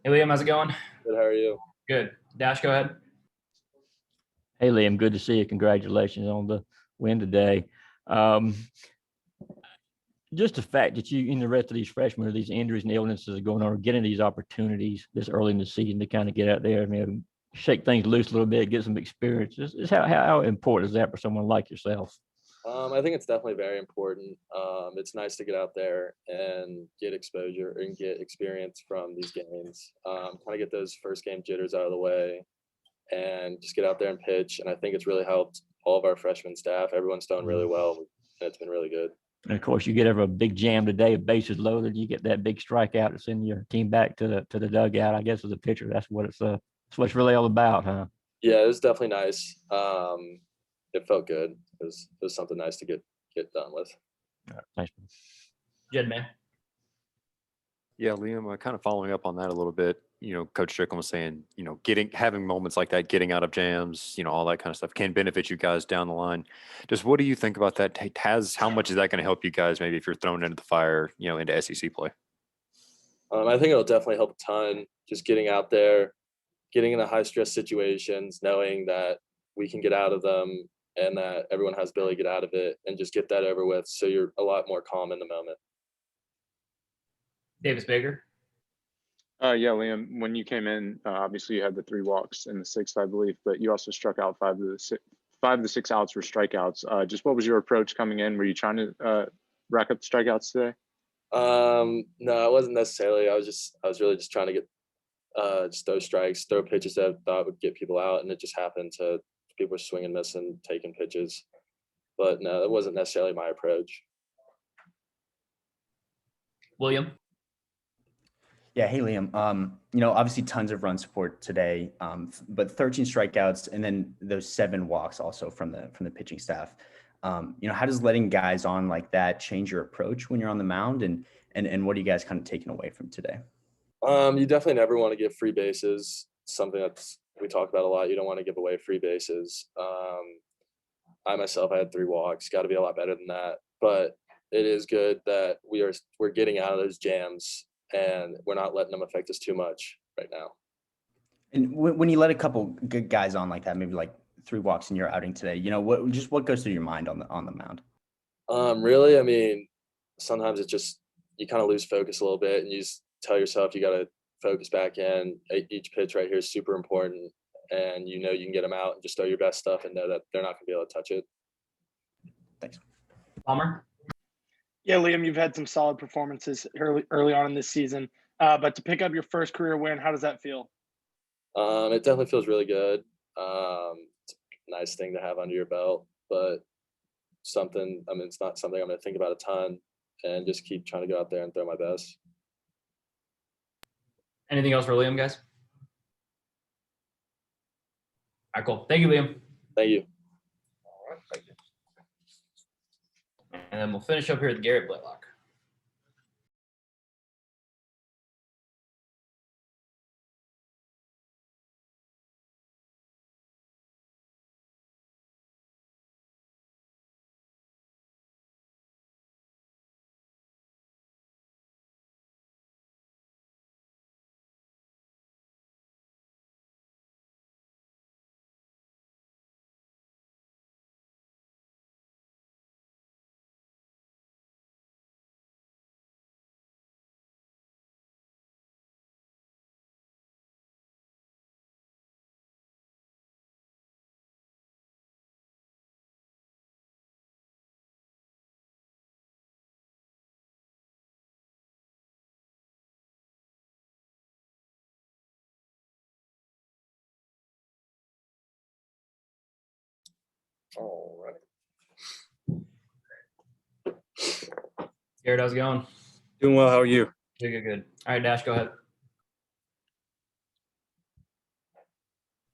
Hey, Liam, how's it going? Good, how are you? Good. Dash, go ahead. Hey, Liam, good to see you. Congratulations on the win today. Um, just the fact that you and the rest of these freshmen, these injuries and illnesses are going on, are getting these opportunities this early in the season to kind of get out there and shake things loose a little bit, get some experience. Just how important is that for someone like yourself? I think it's definitely very important. It's nice to get out there and get exposure and get experience from these games. Kind of get those first game jitters out of the way and just get out there and pitch. And I think it's really helped all of our freshman staff. Everyone's done really well, and it's been really good. And of course, you get over a big jam today, a bases loaded. You get that big strikeout to send your team back to the dugout. I guess as a pitcher, that's what it's really all about, huh? Yeah, it was definitely nice. It felt good. It was something nice to get done with. All right, thanks. Jed, man. Yeah, Liam, kind of following up on that a little bit, Coach Strickland was saying, having moments like that, getting out of jams, all that kind of stuff can benefit you guys down the line. Just what do you think about that? How much is that going to help you guys maybe if you're thrown into the fire, into SEC play? I think it'll definitely help a ton, just getting out there, getting into high stress situations, knowing that we can get out of them and that everyone has the ability to get out of it and just get that over with. So you're a lot more calm in the moment. Davis Baker. Yeah, Liam, when you came in, obviously you had the 3 walks in the 6th, I believe, but you also struck out 5 of the 6 outs were strikeouts. Just what was your approach coming in? Were you trying to rack up the strikeouts today? No, it wasn't necessarily. I was really just trying to get just throw strikes, throw pitches that I thought would get people out, and it just happened to people were swinging, missing, taking pitches. But no, it wasn't necessarily my approach. William. Yeah, hey Liam. Obviously tons of run support today, but 13 strikeouts and then those 7 walks also from the pitching staff. How does letting guys on like that change your approach when you're on the mound, and what are you guys kind of taking away from today? You definitely never want to give free bases. Something that's we talk about a lot. You don't want to give away free bases. I myself, I had 3 walks. Got to be a lot better than that. But it is good that we're getting out of those jams and we're not letting them affect us too much right now. And when you let a couple good guys on like that, maybe like 3 walks in your outing today, what goes through your mind on the mound? Really, I mean, sometimes it's just you kind of lose focus a little bit, and you just tell yourself you got to focus back in. Each pitch right here is super important, and you can get them out and just throw your best stuff and know that they're not going to be able to touch it. Thanks. Palmer. Yeah, Liam, you've had some solid performances early on in this season, but to pick up your first career win, how does that feel? It definitely feels really good. It's a nice thing to have under your belt, but it's not something I'm going to think about a ton, and just keep trying to go out there and throw my best. Anything else for Liam, guys? All right, cool. Thank you, Liam. Thank you. All right, thank you. And then we'll finish up here with Garrett Blaylock. All right. Garrett, how's it going? Doing well. How are you? Good. All right, Dash, go ahead.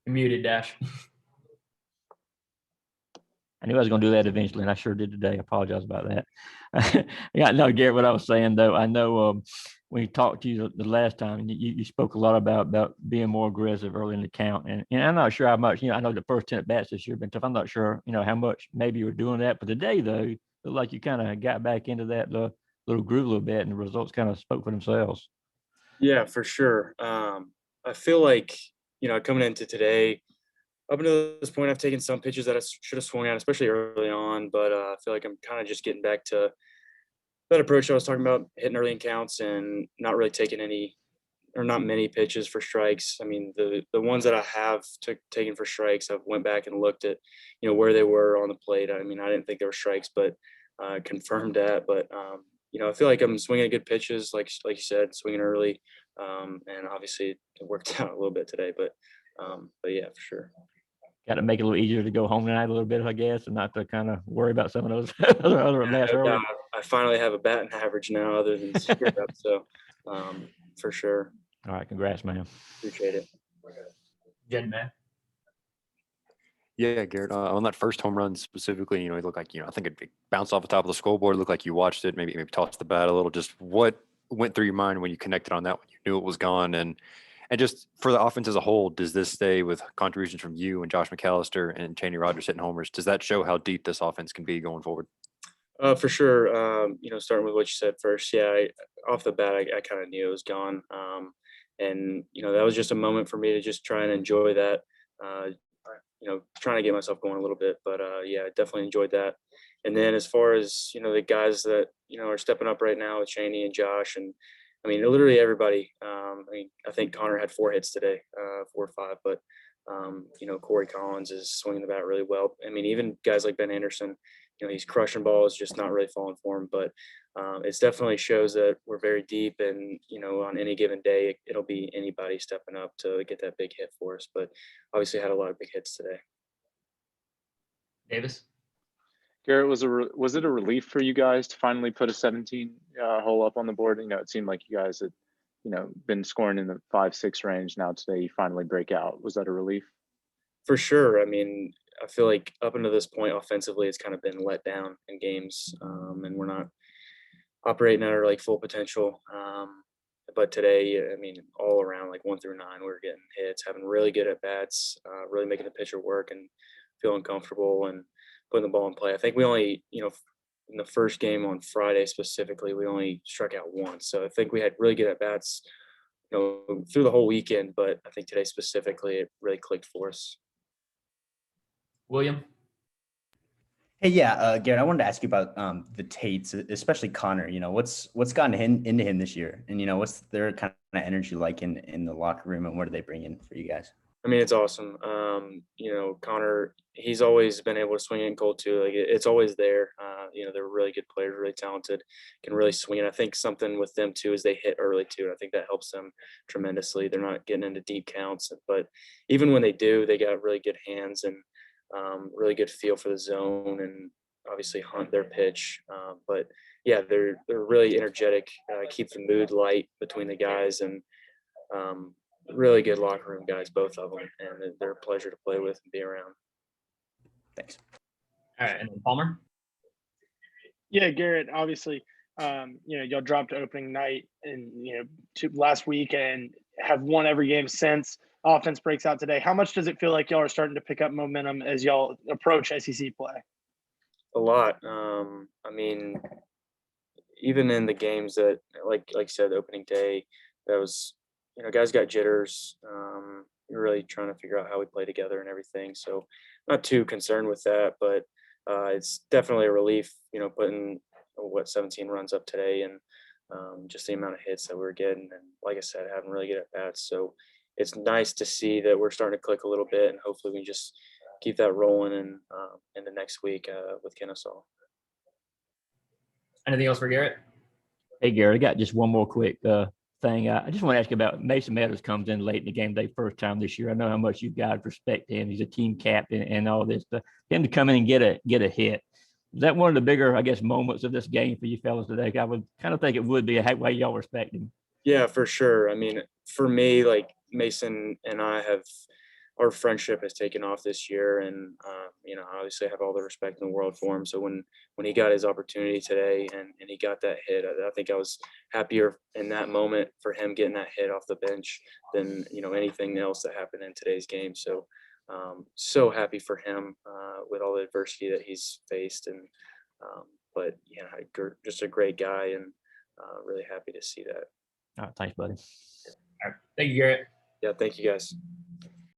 You're muted, Dash. I knew I was going to do that eventually, and I sure did today. I apologize about that. Yeah, no, Garrett, what I was saying, though, I know when you talked to you the last time, you spoke a lot about being more aggressive early in the count. And I'm not sure how much, I know the first 10 at-bats this year have been tough. I'm not sure, how much maybe you were doing that. But today, though, it looked like you kind of got back into that little groove a little bit, and the results kind of spoke for themselves. Yeah, for sure. I feel like, coming into today, up until this point, I've taken some pitches that I should have swung at, especially early on, but I feel like I'm kind of just getting back to that approach I was talking about, hitting early in counts and not really taking any or not many pitches for strikes. I mean, the ones that I have taken for strikes, I've went back and looked at, where they were on the plate. I mean, I didn't think they were strikes, but confirmed that. But I feel like I'm swinging good pitches, like you said, swinging early, and obviously it worked out a little bit today. But yeah, for sure. Got to make it a little easier to go home tonight a little bit, I guess, and not to kind of worry about some of those other Yeah, bats no early. doubt. I finally have a batting average now, other than straight up. So for sure, All right, congrats, man. appreciate it. Jen, man. Yeah, Garrett, on that first home run specifically, it looked like, I think it bounced off the top of the scoreboard. It looked like you watched it, maybe tossed the bat a little. Just what went through your mind when you connected on that one? You knew it was gone. And just for the offense as a whole, does this stay with contributions from you and Josh McAllister and Cheney Rogers hitting homers? Does that show how deep this offense can be going forward? For sure. Starting with what you said first, yeah, off the bat, I kind of knew it was gone. And that was just a moment for me to just try and enjoy that. Trying to get myself going a little bit, but yeah, I definitely enjoyed that. And then as far as the guys that are stepping up right now with Cheney and Josh, and I mean literally everybody. I think Connor had 4 hits today, 4 or 5, but Corey Collins is swinging the bat really well. I mean, even guys like Ben Anderson, he's crushing balls, just not really falling for him. But it definitely shows that we're very deep, and on any given day, it'll be anybody stepping up to get that big hit for us. But obviously, had a lot of big hits today. Davis. Garrett, was it a relief for you guys to finally put a 17 hole up on the board? It seemed like you guys had, been scoring in the 5-6 range. Now today you finally break out. Was that a relief? For sure. I mean, I feel like up until this point, offensively, it's kind of been let down in games, and we're not operating at our full potential. But today, I mean, all around, 1 through 9, we were getting hits, having really good at bats, really making the pitcher work and feeling comfortable and putting the ball in play. I think we only, in the first game on Friday specifically, we only struck out once. So I think we had really good at bats, through the whole weekend. But I think today specifically, it really clicked for us. William. Hey, yeah, Garrett, I wanted to ask you about the Tates, especially Connor. What's gotten into him this year, and what's their kind of energy like in the locker room, and what do they bring in for you guys? I mean, it's awesome. Connor, he's always been able to swing it in cold too. It's always there. They're really good players, really talented, can really swing it. I think something with them too is they hit early too. And I think that helps them tremendously. They're not getting into deep counts, but even when they do, they got really good hands and really good feel for the zone, and obviously hunt their pitch. But yeah, they're really energetic. Keep the mood light between the guys, and really good locker room guys, both of them, and they're a pleasure to play with and be around. Thanks. All right, and then Palmer. Yeah, Garrett, obviously, y'all dropped opening night and, last week and have won every game since. Offense breaks out today. How much does it feel like y'all are starting to pick up momentum as y'all approach SEC play? A lot. I mean, even in the games that, like you said, opening day, that was, guys got jitters. We're really trying to figure out how we play together and everything. So not too concerned with that, but it's definitely a relief, putting 17 runs up today, and just the amount of hits that we're getting. And like I said, having really good at bats. So it's nice to see that we're starting to click a little bit, and hopefully we just keep that rolling in the next week with Kennesaw. Anything else for Garrett? Hey, Garrett, I got just one more quick thing. I just want to ask you about Mason Meadows. Comes in late in the game day, first time this year. I know how much you guys respect him. He's a team captain and all this. Him to come in and get a hit. Was that one of the bigger, I guess, moments of this game for you fellas today? I would kind of think it would be a way y'all respect him. Yeah, for sure. I mean, for me, Mason and our friendship has taken off this year, and obviously I have all the respect in the world for him. So when he got his opportunity today and he got that hit, I think I was happier in that moment for him getting that hit off the bench than anything else that happened in today's game. So so happy for him with all the adversity that he's faced, and but yeah, just a great guy, and really happy to see that. All right, thanks, buddy. All right. Thank you, Garrett. Yeah, thank you guys.